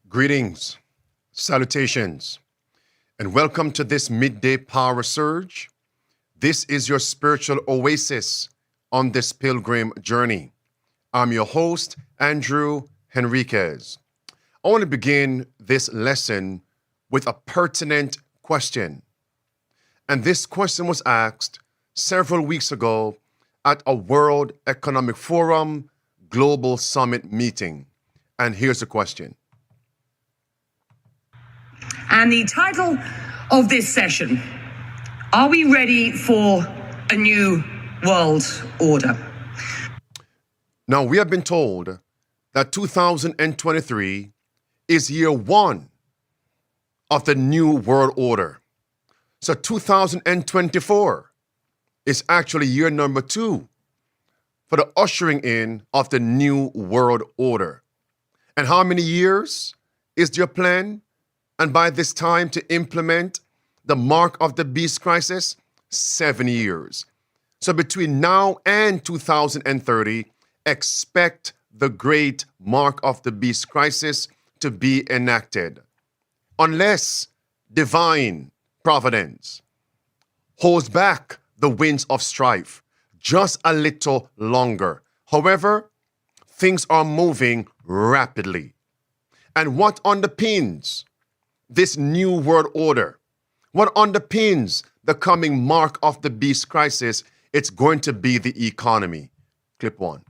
Greetings, salutations, and welcome to this midday power surge. This is your spiritual oasis on this pilgrim journey. I'm your host, Andrew Henriquez. I want to begin this lesson with a pertinent question. And this question was asked several weeks ago at a World Economic Forum Global Summit meeting. And here's the question. And the title of this session, are we ready for a new world order? Now, we have been told that 2023 is year one of the new world order. So 2024 is actually year number two for the ushering in of the new world order. And how many years is your plan? And by this time to implement the mark of the beast crisis, 7 years. So between now and 2030, expect the great mark of the beast crisis to be enacted. Unless divine providence holds back the winds of strife just a little longer. However, things are moving rapidly. And what underpins this new world order? What underpins the coming mark of the beast crisis? It's going to be the economy. Clip one.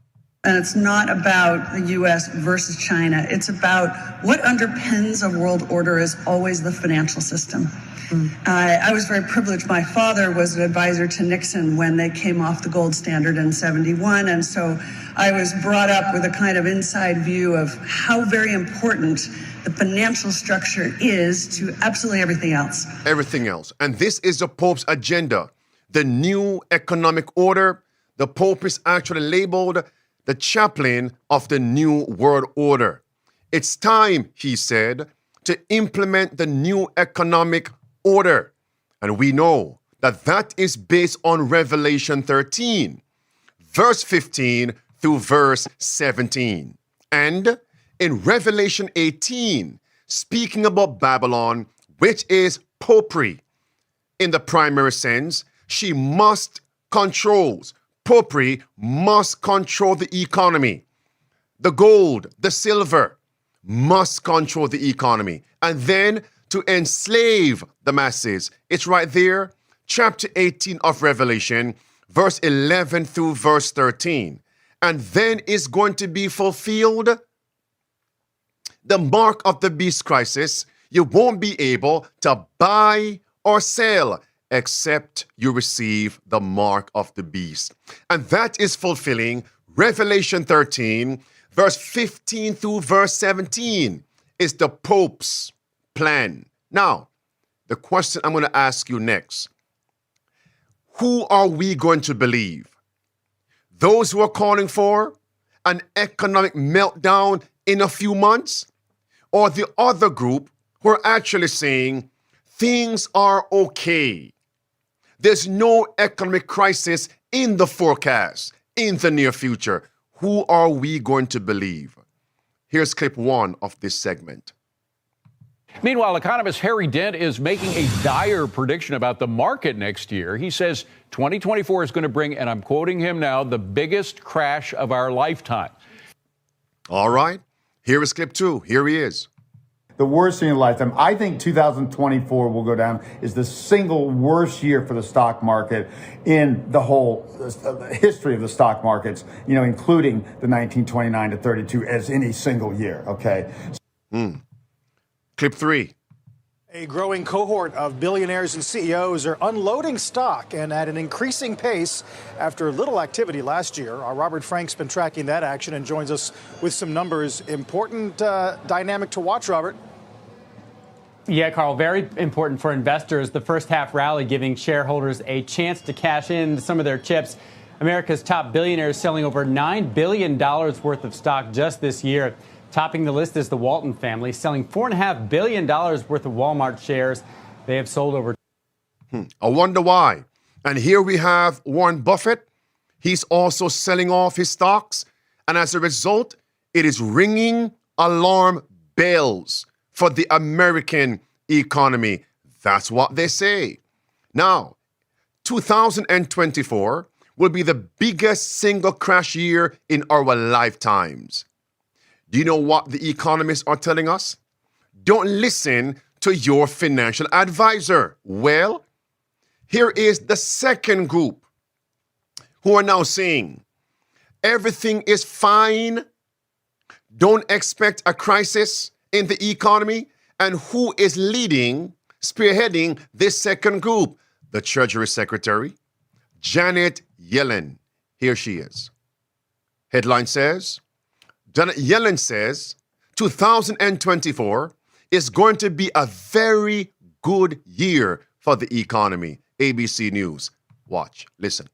And it's not about the U.S. versus China. It's about what underpins a world order is always the financial system. I was very privileged. My father was an advisor to Nixon when they came off the gold standard in 71. And so I was brought up with a kind of inside view of how very important the financial structure is to absolutely everything else. Everything else. And this is the Pope's agenda. The new economic order. The Pope is actually labeled the chaplain of the new world order. It's time, he said, to implement the new economic order. And we know that that is based on Revelation 13, verse 15 through verse 17. And in Revelation 18, speaking about Babylon, which is popery in the primary sense, she must controls. Popery must control the economy. The gold, the silver must control the economy. And then to enslave the masses. It's right there, chapter 18 of Revelation, verse 11 through verse 13. And then is going to be fulfilled the mark of the beast crisis. You won't be able to buy or sell except you receive the mark of the beast. And that is fulfilling Revelation 13, verse 15 through verse 17 is the Pope's plan. Now, the question I'm going to ask you next, who are we going to believe? Those who are calling for an economic meltdown in a few months? Or the other group who are actually saying things are okay? There's no economic crisis in the forecast in the near future. Who are we going to believe? Here's clip one of this segment. Meanwhile, economist Harry Dent is making a dire prediction about the market next year. He says 2024 is going to bring, and I'm quoting him now, the biggest crash of our lifetime. All right. Here is clip two. Here he is. The worst in your lifetime. I think 2024 will go down is the single worst year for the stock market in the whole history of the stock markets, including the 1929 to 32 as any single year. Okay. Clip three. A growing cohort of billionaires and CEOs are unloading stock and at an increasing pace after little activity last year. Our Robert Frank's been tracking that action and joins us with some numbers. Important dynamic to watch, Robert. Yeah, Carl, very important for investors. The first half rally giving shareholders a chance to cash in some of their chips. America's top billionaires selling over $9 billion worth of stock just this year. Topping the list is the Walton family, selling $4.5 billion worth of Walmart shares. They have sold over. I wonder why. And here we have Warren Buffett. He's also selling off his stocks. And as a result, it is ringing alarm bells for the American economy. That's what they say. Now, 2024 will be the biggest single crash year in our lifetimes. Do you know what the economists are telling us? Don't listen to your financial advisor. Well, here is the second group who are now saying everything is fine. Don't expect a crisis in the economy. And who is spearheading this second group? The Treasury Secretary, Janet Yellen. Here she is. Headline says, Janet Yellen says 2024 is going to be a very good year for the economy. ABC News. Watch, listen.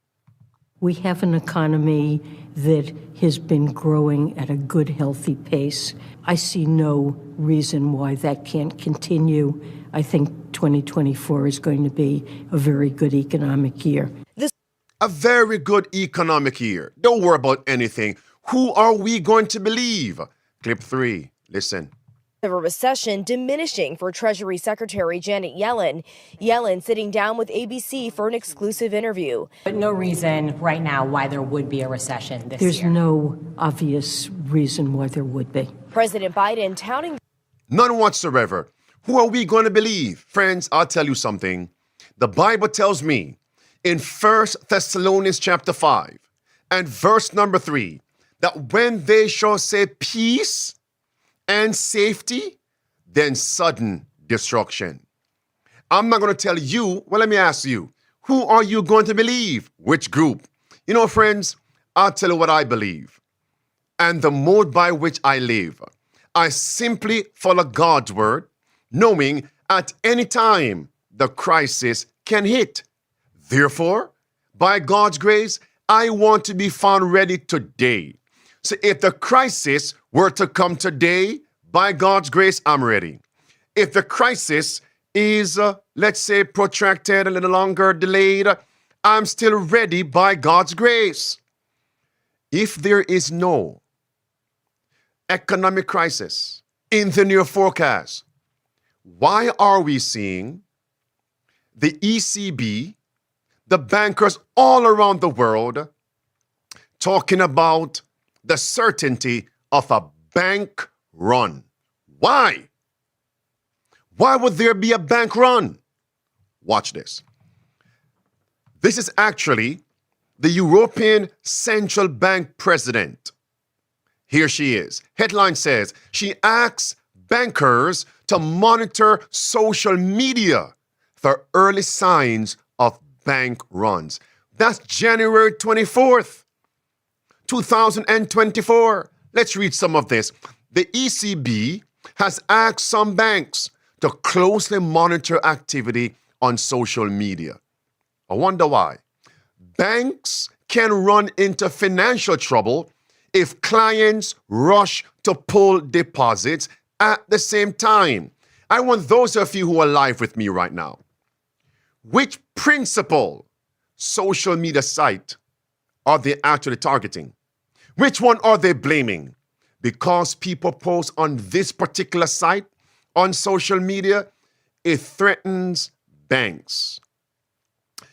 We have an economy that has been growing at a good, healthy pace. I see no reason why that can't continue. I think 2024 is going to be a very good economic year. A very good economic year. Don't worry about anything. Who are we going to believe? Clip 3. Listen. Of a recession diminishing for Treasury Secretary Janet Yellen. Yellen sitting down with ABC for an exclusive interview. But no reason right now why there would be a recession this There's year. no obvious reason why there would be. President Biden touting. None whatsoever. Who are we going to believe? Friends, I'll tell you something. The Bible tells me in 1 Thessalonians chapter 5 and verse number 3 that when they shall say peace and safety, then sudden destruction. I'm not going to tell you. Well, let me ask you, who are you going to believe? Which group? You know, friends, I'll tell you what I believe and the mode by which I live. I simply follow God's word, knowing at any time the crisis can hit. Therefore, by God's grace, I want to be found ready today. So if the crisis were to come today, by God's grace, I'm ready. If the crisis is, let's say, protracted, a little longer, delayed, I'm still ready by God's grace. If there is no economic crisis in the near forecast, why are we seeing the ECB, the bankers all around the world, talking about the certainty of a bank run? Why? Why would there be a bank run? Watch this. This is actually the European Central Bank president. Here she is. Headline says, she asks bankers to monitor social media for early signs of bank runs. That's January 24th, 2024. Let's read some of this. The ECB has asked some banks to closely monitor activity on social media. I wonder why. Banks can run into financial trouble if clients rush to pull deposits at the same time. I want those of you who are live with me right now. Which principal social media site are they actually targeting? Which one are they blaming? Because people post on this particular site on social media, it threatens banks.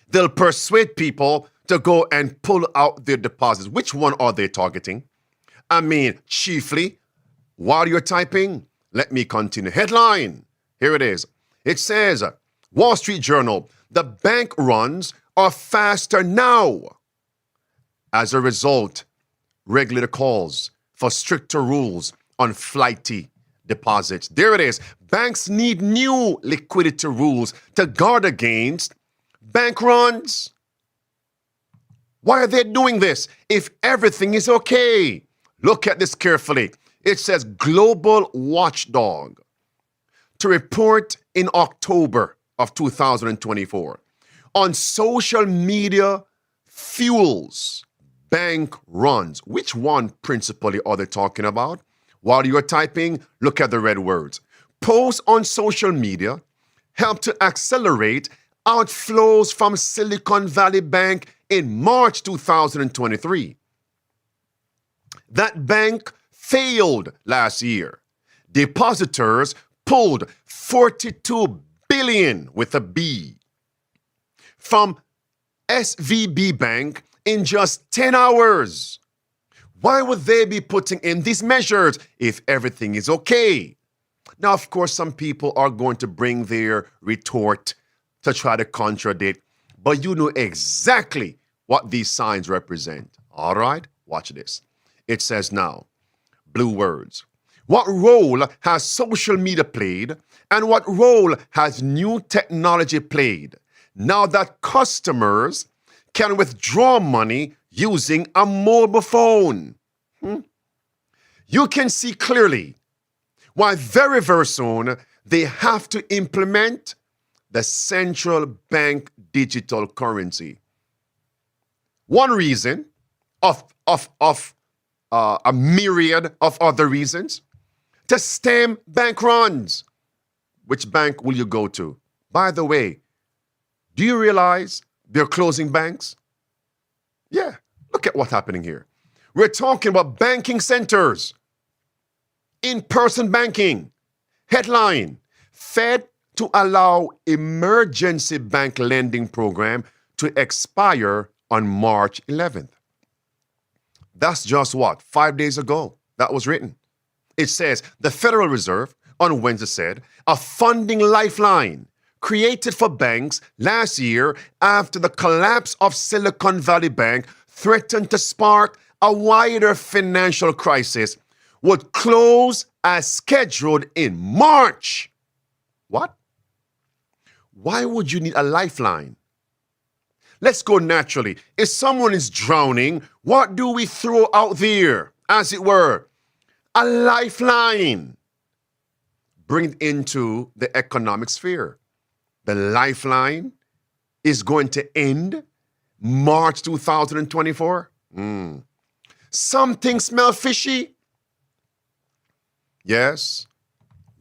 They'll persuade people to go and pull out their deposits. Which one are they targeting? I mean, chiefly, while you're typing, let me continue. Headline, here it is. It says, Wall Street Journal, the bank runs are faster now. As a result, regulator calls for stricter rules on flighty deposits. There it is. Banks need new liquidity rules to guard against bank runs. Why are they doing this if everything is okay? Look at this carefully. It says Global Watchdog to report in October of 2024 on social media fuels bank runs. Which one principally are they talking about? While you're typing, look at the red words. Posts on social media help to accelerate outflows from Silicon Valley Bank in March 2023. That bank failed last year. Depositors pulled 42 billion with a B from SVB Bank in just 10 hours. Why would they be putting in these measures if everything is okay? Now, of course, some people are going to bring their retort to try to contradict, but you know exactly what these signs represent. All right, watch this. It says now, blue words. What role has social media played and what role has new technology played now that customers can withdraw money using a mobile phone? You can see clearly why very, very soon they have to implement the central bank digital currency. One reason of a myriad of other reasons to stem bank runs. Which bank will you go to? By the way, do you realize they're closing banks? Yeah, look at what's happening here. We're talking about banking centers, in-person banking. Headline, Fed to allow emergency bank lending program to expire on March 11th. That's just what, 5 days ago that was written. It says the Federal Reserve on Wednesday said a funding lifeline created for banks last year after the collapse of Silicon Valley Bank threatened to spark a wider financial crisis would close as scheduled in March. What? Why would you need a lifeline? Let's go naturally. If someone is drowning, what do we throw out there, as it were? A lifeline. Bring it into the economic sphere. The lifeline is going to end March 2024. Something smells fishy. Yes.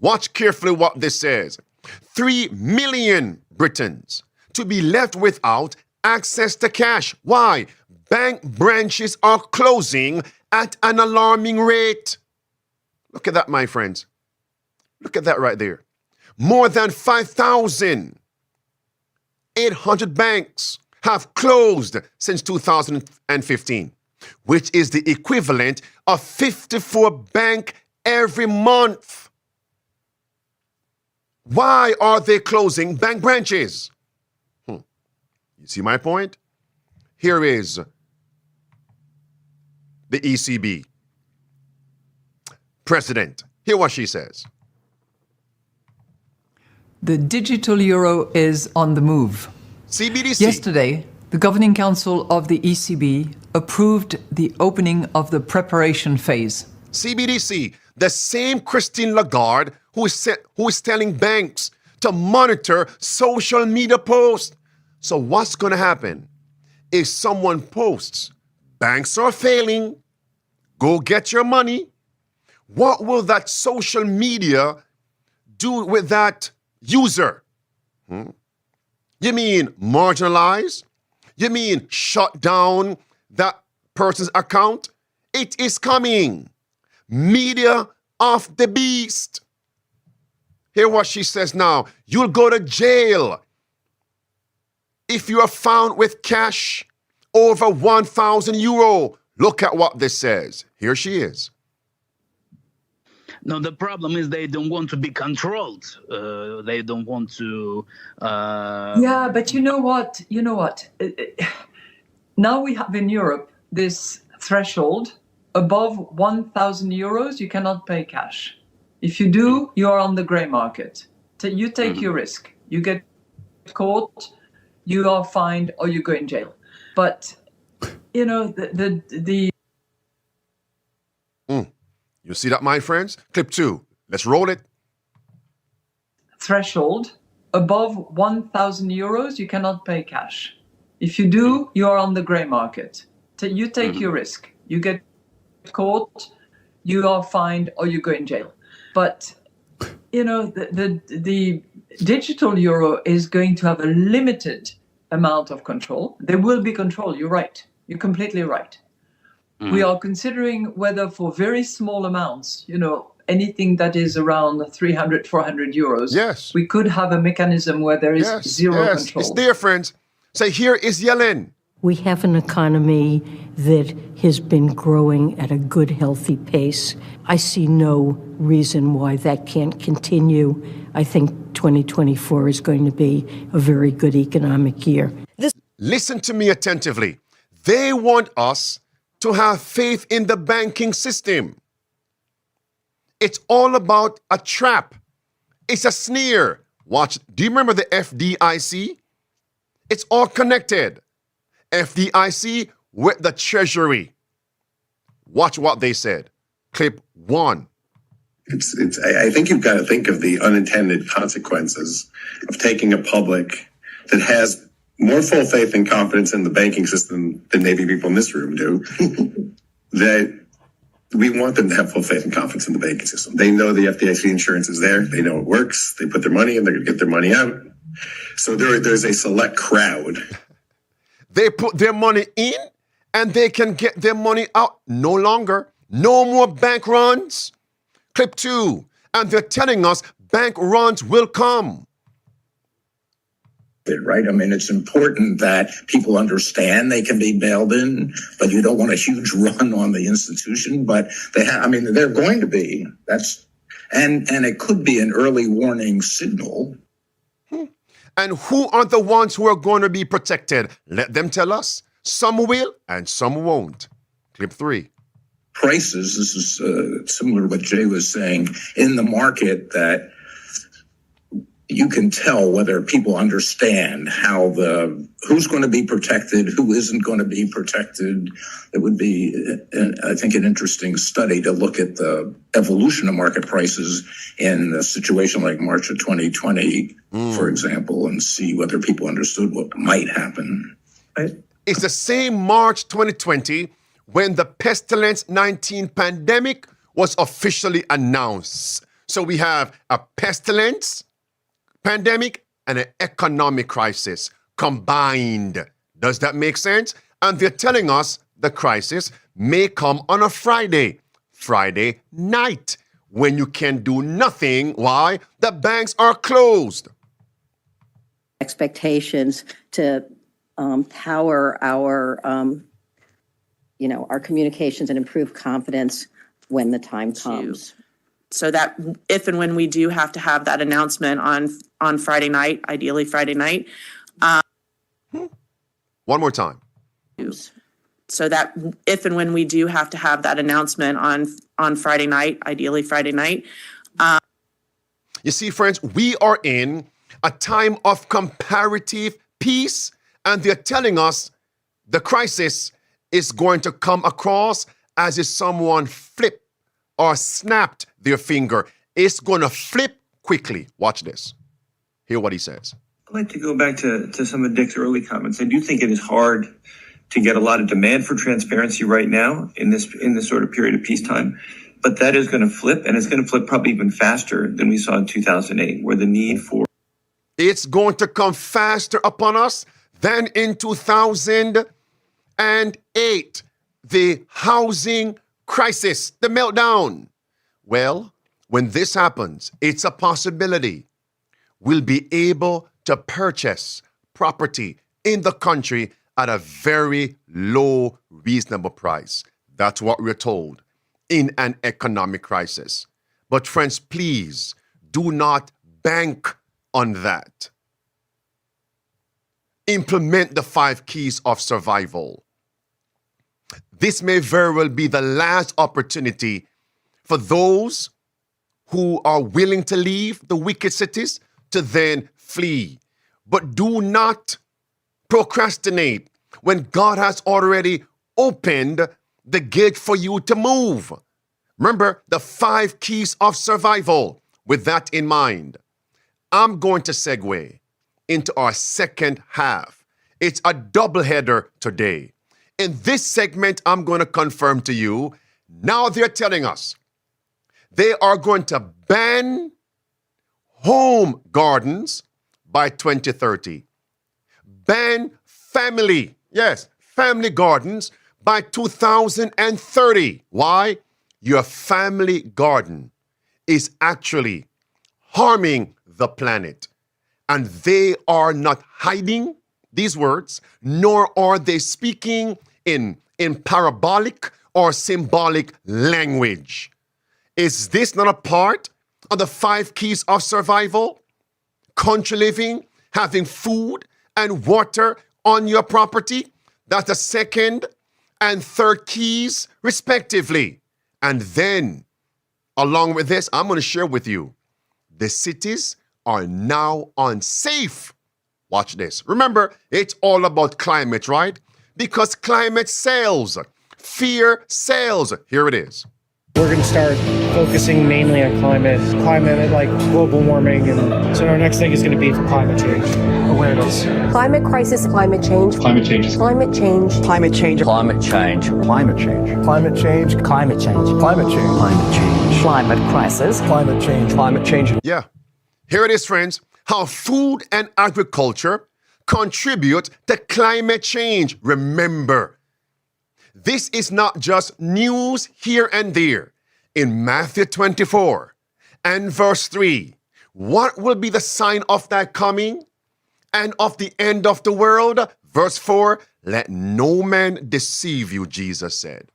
Watch carefully what this says. 3 million Britons to be left without access to cash. Why? Bank branches are closing at an alarming rate. Look at that, my friends. Look at that right there. More than 5,800 banks have closed since 2015, which is the equivalent of 54 banks every month. Why are they closing bank branches? You see my point? Here is the ECB president. Hear what she says. The digital euro is on the move. CBDC. Yesterday, the Governing Council of the ECB approved the opening of the preparation phase. CBDC, the same Christine Lagarde who is telling banks to monitor social media posts. So what's going to happen? If someone posts, banks are failing, go get your money, what will that social media do with that user? You mean marginalize? You mean shut down that person's account? It is coming. Media of the beast. Hear what she says now. You'll go to jail if you are found with cash over 1,000 euro. Look at what this says. Here she is. No, the problem is they don't want to be controlled. They don't want to. Yeah, but you know what? Now we have in Europe this threshold. Above 1,000 euros, you cannot pay cash. If you do, you are on the grey market. You take your risk. You get caught, you are fined, or you go in jail. But, the You see that, my friends? Clip 2. Let's roll it. Threshold. Above 1,000 euros, you cannot pay cash. If you do, you are on the grey market. You take your risk. You get caught, you are fined, or you go in jail. But, the digital euro is going to have a limited amount of control. There will be control. You're right. You're completely right. We are considering whether for very small amounts, anything that is around 300, 400 euros. Yes. We could have a mechanism where there is zero control. It's there, friends. So here is Yellen. We have an economy that has been growing at a good, healthy pace. I see no reason why that can't continue. I think 2024 is going to be a very good economic year. Listen to me attentively. They want us to have faith in the banking system. It's all about a trap. It's a sneer. Watch. Do you remember the FDIC? It's all connected. FDIC with the Treasury. Watch what they said. Clip 1. I think you've got to think of the unintended consequences of taking a public that has more full faith and confidence in the banking system than maybe people in this room do. That we want them to have full faith and confidence in the banking system. They know the FDIC insurance is there. They know it works. They put their money in. They're going to get their money out. So there's a select crowd. They put their money in and they can get their money out. No longer. No more bank runs. Clip 2. And they're telling us bank runs will come. Right? I mean, it's important that people understand they can be bailed in, but you don't want a huge run on the institution. But they're going to be. And it could be an early warning signal. And who are the ones who are going to be protected? Let them tell us. Some will and some won't. Clip 3. Prices, this is similar to what Jay was saying, in the market that you can tell whether people understand who's going to be protected, who isn't going to be protected. It would be, I think, an interesting study to look at the evolution of market prices in a situation like March of 2020, for example, and see whether people understood what might happen. It's the same March 2020 when the pestilence 19 pandemic was officially announced. So we have a pestilence pandemic and an economic crisis combined. Does that make sense? And they're telling us the crisis may come on a Friday night, when you can do nothing. Why? The banks are closed. Expectations to power our communications and improve confidence when the time comes. So that if and when we do have to have that announcement on Friday night, ideally Friday night. One more time. So that if and when we do have to have that announcement on Friday night, ideally Friday night. You see, friends, we are in a time of comparative peace, and they're telling us the crisis is going to come across as if someone flipped or snapped their finger. It's going to flip quickly. Watch this. Hear what he says. I'd like to go back to some of Dick's early comments. I do think it is hard to get a lot of demand for transparency right now in this sort of period of peacetime. But that is going to flip, and it's going to flip probably even faster than we saw in 2008, where the need for... It's going to come faster upon us than in 2008. The housing crisis, the meltdown. Well, when this happens, it's a possibility we'll be able to purchase property in the country at a very low, reasonable price. That's what we're told in an economic crisis. But friends, please do not bank on that. Implement the 5 keys of survival. This may very well be the last opportunity for those who are willing to leave the wicked cities to then flee. But do not procrastinate when God has already opened the gate for you to move. Remember the 5 keys of survival. With that in mind, I'm going to segue into our second half. It's a double header today. In this segment, I'm going to confirm to you, now they're telling us they are going to ban home gardens by 2030. Ban family gardens by 2030. Why? Your family garden is actually harming the planet. And they are not hiding these words, nor are they speaking in parabolic or symbolic language. Is this not a part of the 5 keys of survival? Country living, having food and water on your property. That's the second and third keys, respectively. And then, along with this, I'm going to share with you, the cities are now unsafe. Watch this. Remember, it's all about climate, right? Because climate sells. Fear sells. Here it is. We're going to start focusing mainly on climate like global warming. And so our next thing is going to be climate change awareness. Climate crisis, climate change. Climate change. Climate change. Climate change. Climate change. Climate change. Climate change. Climate change. Climate change. Climate change. Climate crisis. Climate change. Climate change. Yeah. Here it is, friends. How food and agriculture contribute to climate change. Remember, this is not just news here and there. In Matthew 24 and verse 3, what will be the sign of that coming and of the end of the world? Verse 4, let no man deceive you, Jesus said.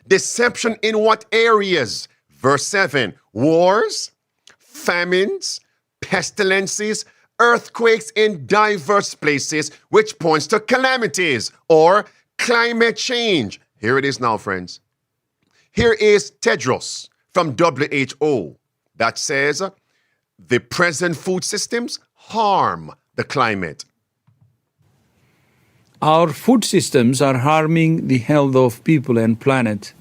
Deception in what areas? Verse 7, wars, famines, pestilences, earthquakes in diverse places, which points to calamities or climate change. Here it is now, friends. Here is Tedros from WHO that says the present food systems harm the climate. Our food systems are harming the health of people and planet.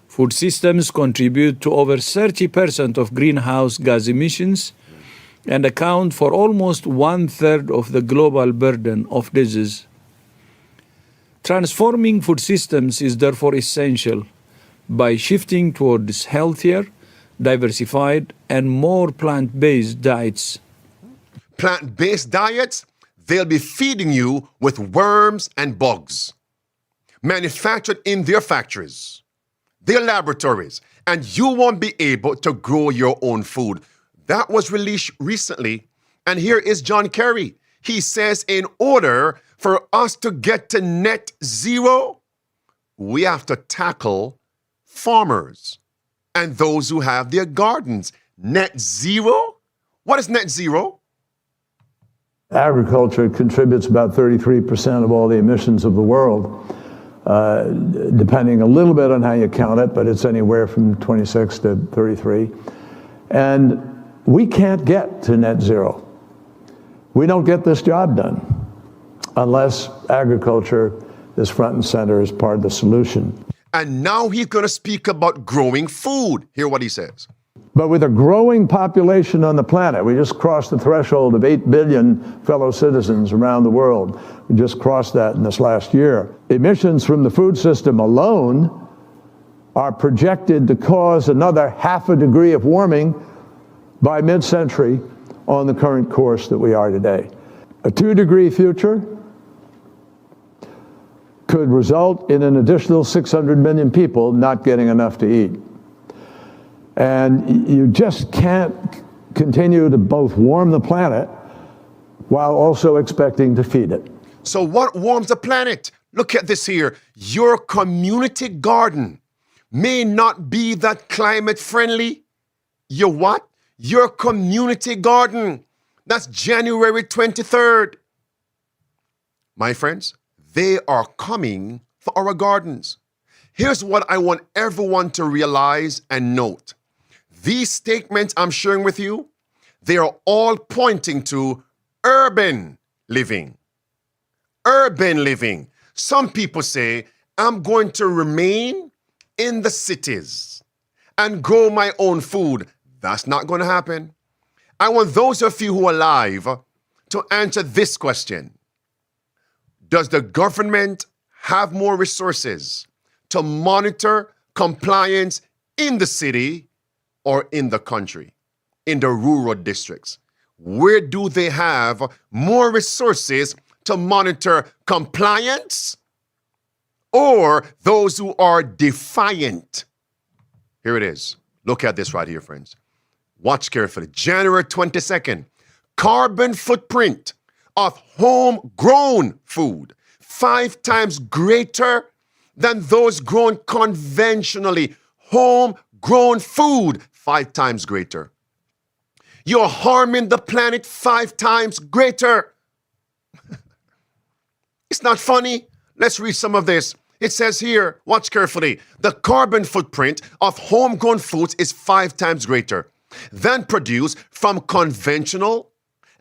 Food systems contribute to over 30% of greenhouse gas emissions and account for almost 1/3 of the global burden of disease. Transforming food systems is therefore essential by shifting towards healthier, diversified, and more plant-based diets. Plant-based diets, they'll be feeding you with worms and bugs, manufactured in their factories, their laboratories, and you won't be able to grow your own food. That was released recently, and here is John Kerry. He says in order for us to get to net zero, we have to tackle farmers and those who have their gardens. Net zero? What is net zero? Agriculture contributes about 33% of all the emissions of the world, depending a little bit on how you count it, but it's anywhere from 26 to 33. And we can't get to net zero. We don't get this job done unless agriculture is front and center as part of the solution. And now he's going to speak about growing food. Hear what he says. But with a growing population on the planet, we just crossed the threshold of 8 billion fellow citizens around the world. We just crossed that in this last year. Emissions from the food system alone are projected to cause another 0.5 degree of warming by mid-century on the current course that we are today. A 2-degree future could result in an additional 600 million people not getting enough to eat. And you just can't continue to both warm the planet while also expecting to feed it. So what warms the planet? Look at this here. Your community garden may not be that climate friendly. Your what? Your community garden. That's January 23rd. My friends, they are coming for our gardens. Here's what I want everyone to realize and note. These statements I'm sharing with you, they are all pointing to urban living. Urban living. Some people say, I'm going to remain in the cities and grow my own food. That's not going to happen. I want those of you who are alive to answer this question. Does the government have more resources to monitor compliance in the city or in the country, in the rural districts? Where do they have more resources to monitor compliance or those who are defiant? Here it is. Look at this right here, friends. Watch carefully. January 22nd. Carbon footprint of homegrown food 5 times greater than those grown conventionally. Homegrown food 5 times greater. You're harming the planet 5 times greater. It's not funny. Let's read some of this. It says here, watch carefully, the carbon footprint of homegrown foods is 5 times greater than produced from conventional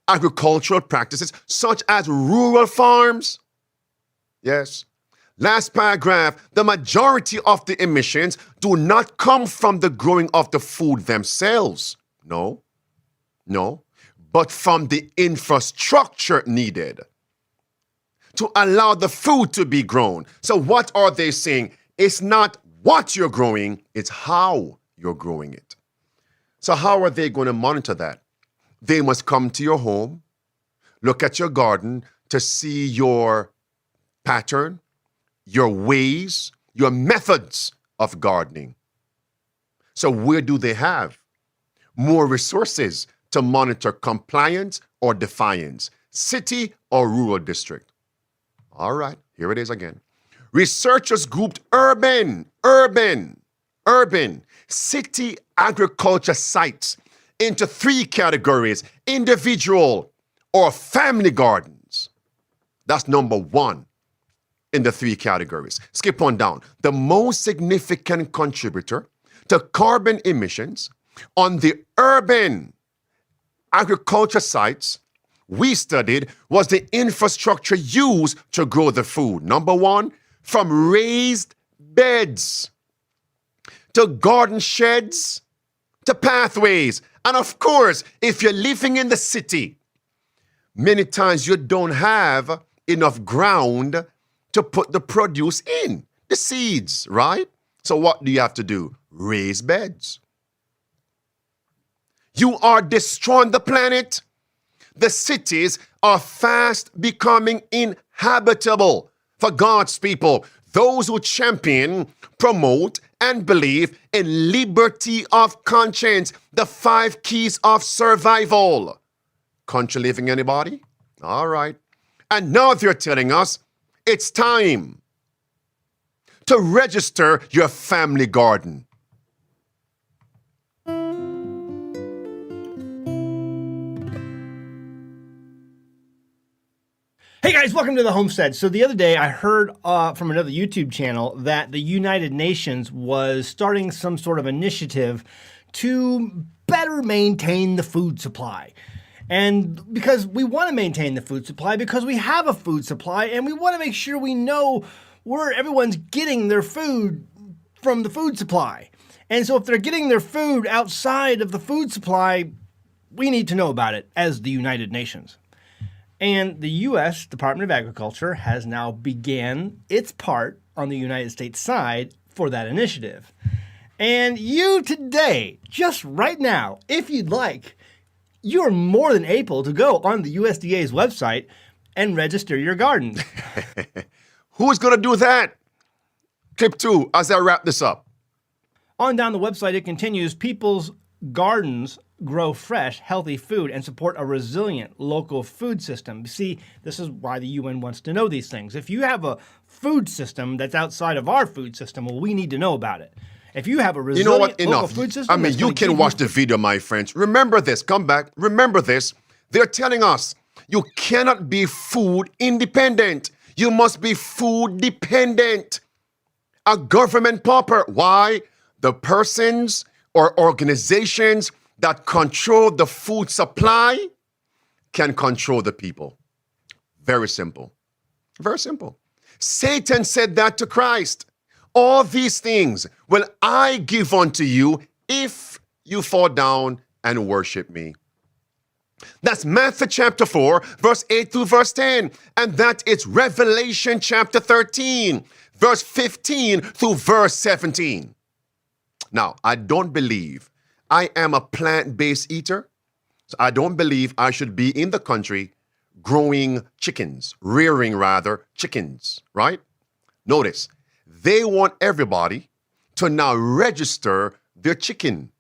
agricultural practices such as rural farms. Yes. Last paragraph, the majority of the emissions do not come from the growing of the food themselves. No, but from the infrastructure needed to allow the food to be grown. So what are they saying? It's not what you're growing, it's how you're growing it. So how are they going to monitor that? They must come to your home, look at your garden to see your pattern, your ways, your methods of gardening. So where do they have more resources to monitor compliance or defiance? City or rural district? All right, here it is again. Researchers grouped urban, city agriculture sites into 3 categories: individual or family gardens. That's number 1 in the 3 categories. Skip on down. The most significant contributor to carbon emissions on the urban agriculture sites we studied was the infrastructure used to grow the food. Number 1, from raised beds to garden sheds to pathways. And of course, if you're living in the city, many times you don't have enough ground to put the produce in, the seeds, right? So what do you have to do? Raise beds. You are destroying the planet. The cities are fast becoming inhabitable for God's people, those who champion, promote, and believe in liberty of conscience, the 5 keys of survival. Country living, anybody? All right. And now they're telling us it's time to register your family garden. Hey guys, welcome to the Homestead. So the other day I heard from another YouTube channel that the United Nations was starting some sort of initiative to better maintain the food supply. And because we want to maintain the food supply, because we have a food supply, and we want to make sure we know where everyone's getting their food from the food supply. And so if they're getting their food outside of the food supply, we need to know about it as the United Nations. And the U.S. Department of Agriculture has now began its part on the United States side for that initiative. And you today, just right now, if you'd like, you're more than able to go on the USDA's website and register your garden. Who's going to do that? Clip 2, as I wrap this up. On down the website, it continues, people's gardens grow fresh, healthy food and support a resilient local food system. See, this is why the UN wants to know these things. If you have a food system that's outside of our food system, well, we need to know about it. If you have a resilient local food system... I mean, you can watch the video, my friends. Remember this. Come back. Remember this. They're telling us you cannot be food independent. You must be food dependent. A government pauper. Why? The persons or organizations that control the food supply can control the people. Very simple. Very simple. Satan said that to Christ. All these things will I give unto you if you fall down and worship me. That's Matthew chapter 4, verse 8 through verse 10. And that is Revelation chapter 13, verse 15 through verse 17. Now, I don't believe I am a plant-based eater. So I don't believe I should be in the country growing chickens, rearing rather chickens, right? Notice, they want everybody to now register their chicken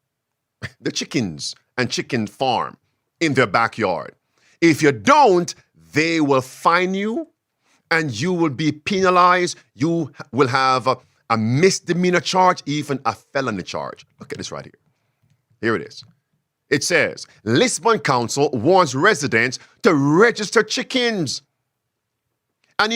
the chickens and chicken farm in their backyard. If you don't, they will fine you and you will be penalized. You will have a misdemeanor charge, even a felony charge. Look at this right here. Here it is. It says, Lisbon Council warns residents to register chickens. And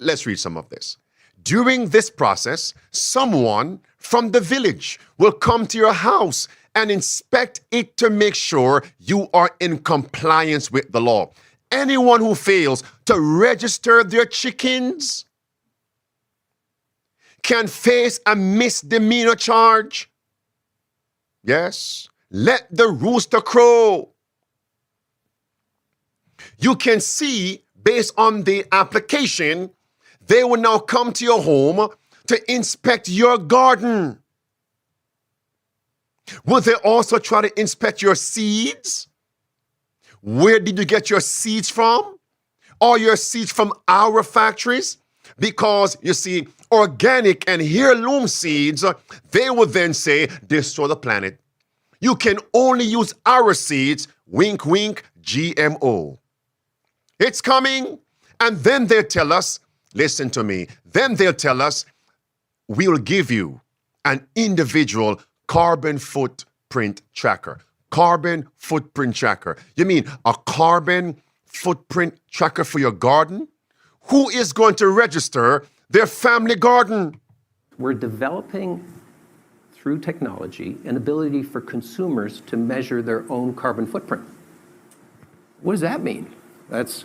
let's read some of this. During this process, someone from the village will come to your house and inspect it to make sure you are in compliance with the law. Anyone who fails to register their chickens can face a misdemeanor charge. Yes, let the rooster crow. You can see, based on the application, they will now come to your home to inspect your garden. Will they also try to inspect your seeds? Where did you get your seeds from? Are your seeds from our factories? Because, you see, organic and heirloom seeds, they will then say, destroy the planet. You can only use our seeds, wink, wink, GMO. It's coming. And then they'll tell us, listen to me, then they'll tell us, we'll give you an individual carbon footprint tracker. Carbon footprint tracker. You mean a carbon footprint tracker for your garden? Who is going to register their family garden? We're developing, through technology, an ability for consumers to measure their own carbon footprint. What does that mean? That's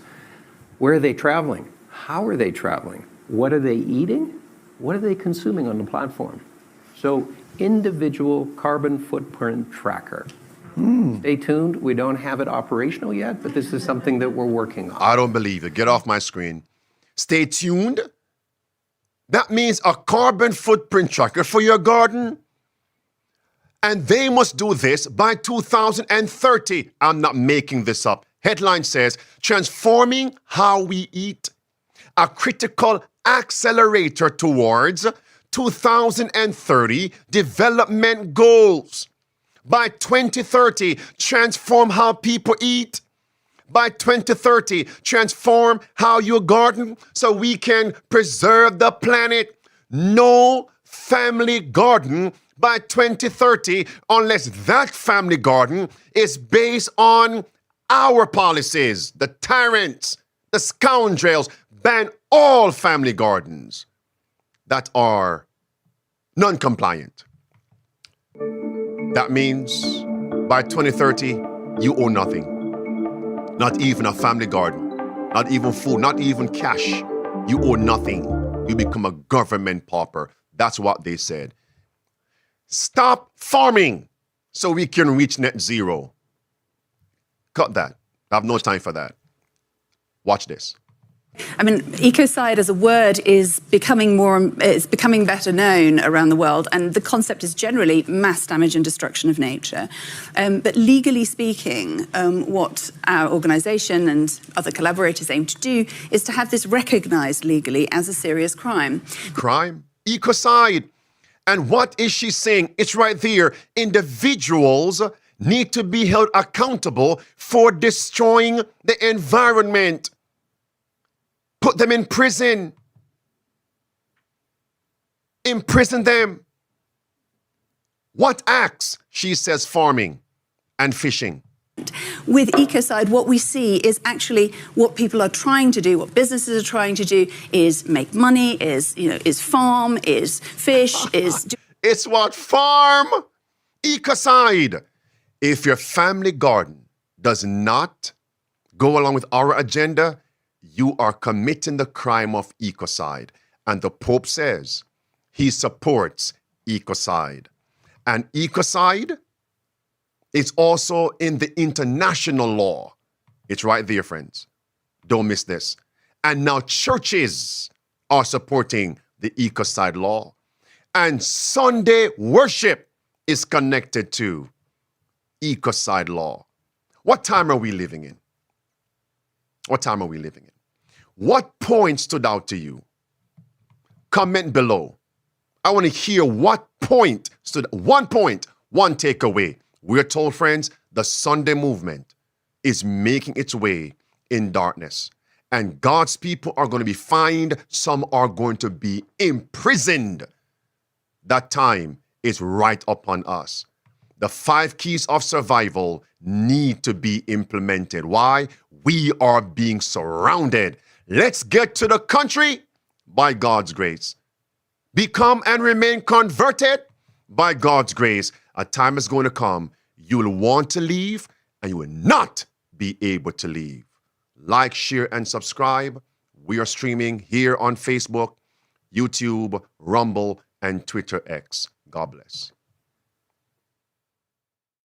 where are they traveling? How are they traveling? What are they eating? What are they consuming on the platform? So, individual carbon footprint tracker. Stay tuned. We don't have it operational yet, but this is something that we're working on. I don't believe it. Get off my screen. Stay tuned. That means a carbon footprint tracker for your garden. And they must do this by 2030. I'm not making this up. Headline says, transforming how we eat, a critical accelerator towards 2030 development goals. By 2030, transform how people eat. By 2030, transform how you garden so we can preserve the planet. No family garden by 2030 unless that family garden is based on our policies. The tyrants, the scoundrels, ban all family gardens that are non-compliant. That means by 2030, you own nothing. Not even a family garden, not even food, not even cash. You own nothing. You become a government pauper. That's what they said. Stop farming so we can reach net zero. Cut that. I have no time for that. Watch this. I mean, ecocide as a word is becoming better known around the world, and the concept is generally mass damage and destruction of nature. But legally speaking, what our organisation and other collaborators aim to do is to have this recognised legally as a serious crime. Crime? Ecocide. And what is she saying? It's right there. Individuals need to be held accountable for destroying the environment. Put them in prison. Imprison them. What acts? She says farming and fishing. With ecocide, what we see is actually what people are trying to do, what businesses are trying to do is make money, is farm, is fish, is... It's what? Farm? Ecocide. If your family garden does not go along with our agenda, you are committing the crime of ecocide. And the Pope says he supports ecocide. And ecocide is also in the international law. It's right there, friends. Don't miss this. And now churches are supporting the ecocide law. And Sunday worship is connected to ecocide law. What time are we living in? What time are we living in? What point stood out to you? Comment below. I want to hear what point stood, one point, one takeaway We're told, friends, the Sunday movement is making its way in darkness. And God's people are going to be fined. Some are going to be imprisoned. That time is right upon us. The 5 keys of survival need to be implemented. Why? We are being surrounded. Let's get to the country by God's grace. Become and remain converted by God's grace. A time is going to come. You will want to leave and you will not be able to leave. Like, share, and subscribe. We are streaming here on Facebook, YouTube, Rumble, and Twitter X. God bless.